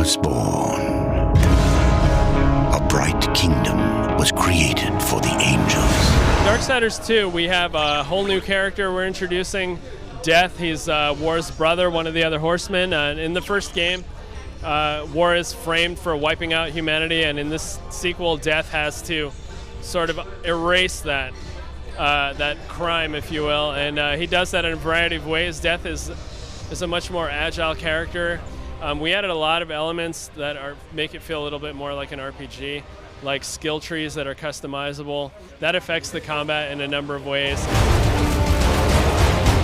was born. A bright kingdom was created for the angels. DarkSiders 2, we have a whole new character we're introducing, Death. He's War's brother, one of the other horsemen. In the first game, War is framed for wiping out humanity, and in this sequel, Death has to sort of erase that crime, if you will, and he does that in a variety of ways. Death is a much more agile character. We added a lot of elements that make it feel a little bit more like an RPG, like skill trees that are customizable. That affects the combat in a number of ways.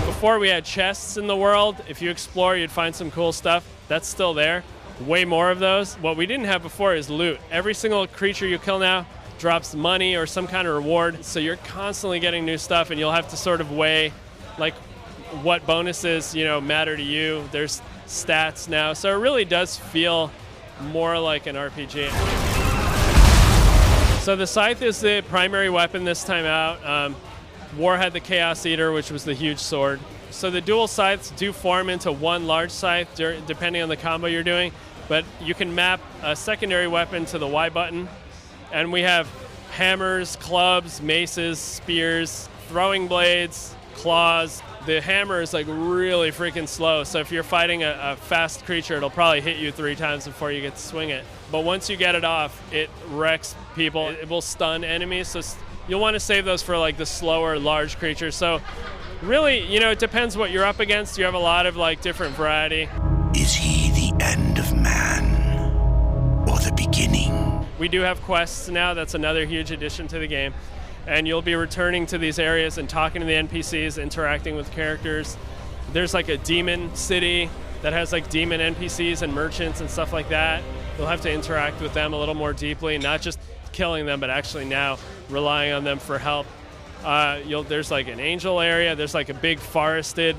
Before, we had chests in the world. If you explore, you'd find some cool stuff. That's still there. Way more of those. What we didn't have before is loot. Every single creature you kill now drops money or some kind of reward, so you're constantly getting new stuff, and you'll have to sort of weigh like what bonuses matter to you. There's stats now, so it really does feel more like an RPG. So the scythe is the primary weapon this time out. War had the Chaos Eater, which was the huge sword. So the dual scythes do form into one large scythe depending on the combo you're doing, but you can map a secondary weapon to the Y button. And we have hammers, clubs, maces, spears, throwing blades, claws. The hammer is like really freaking slow, so if you're fighting a fast creature, it'll probably hit you 3 times before you get to swing it. But once you get it off, it wrecks people. It will stun enemies, so you'll want to save those for like the slower, large creatures. So really, it depends what you're up against. You have a lot of like different variety. Is he the end of man or the beginning? We do have quests now. That's another huge addition to the game. And you'll be returning to these areas and talking to the NPCs, interacting with characters. There's like a demon city that has like demon NPCs and merchants and stuff like that. You'll have to interact with them a little more deeply, not just killing them, but actually now relying on them for help. There's like an angel area. There's like a big forested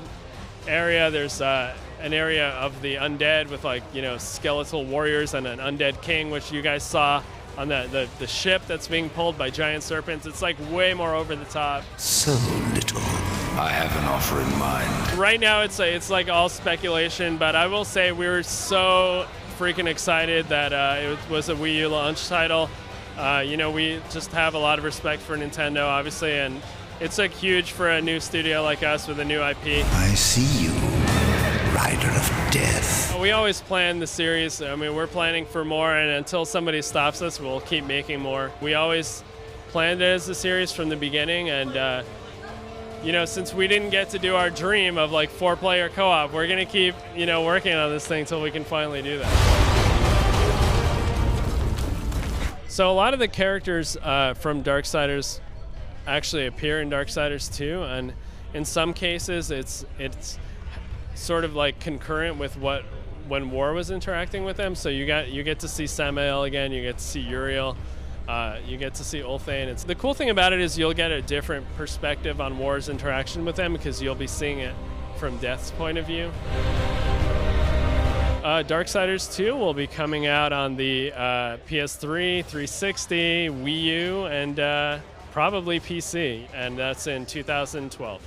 area. There's an area of the undead with like, skeletal warriors and an undead king, which you guys saw on the ship that's being pulled by giant serpents. It's like way more over the top. So little. I have an offer in mind. Right now it's like all speculation, but I will say we were so freaking excited that it was a Wii U launch title. We just have a lot of respect for Nintendo, obviously, and it's like huge for a new studio like us with a new IP. I see you, Rider of Death. We always plan the series. I mean, we're planning for more, and until somebody stops us, we'll keep making more. We always planned it as a series from the beginning, and since we didn't get to do our dream of like 4-player co-op, we're gonna keep working on this thing until we can finally do that. So a lot of the characters from DarkSiders actually appear in DarkSiders 2, and in some cases it's sort of like concurrent with when War was interacting with them. So you get to see Samael again, you get to see Uriel, you get to see Ulthane. The cool thing about it is you'll get a different perspective on War's interaction with them because you'll be seeing it from Death's point of view. DarkSiders 2 will be coming out on the PS3, 360, Wii U, and probably PC, and that's in 2012.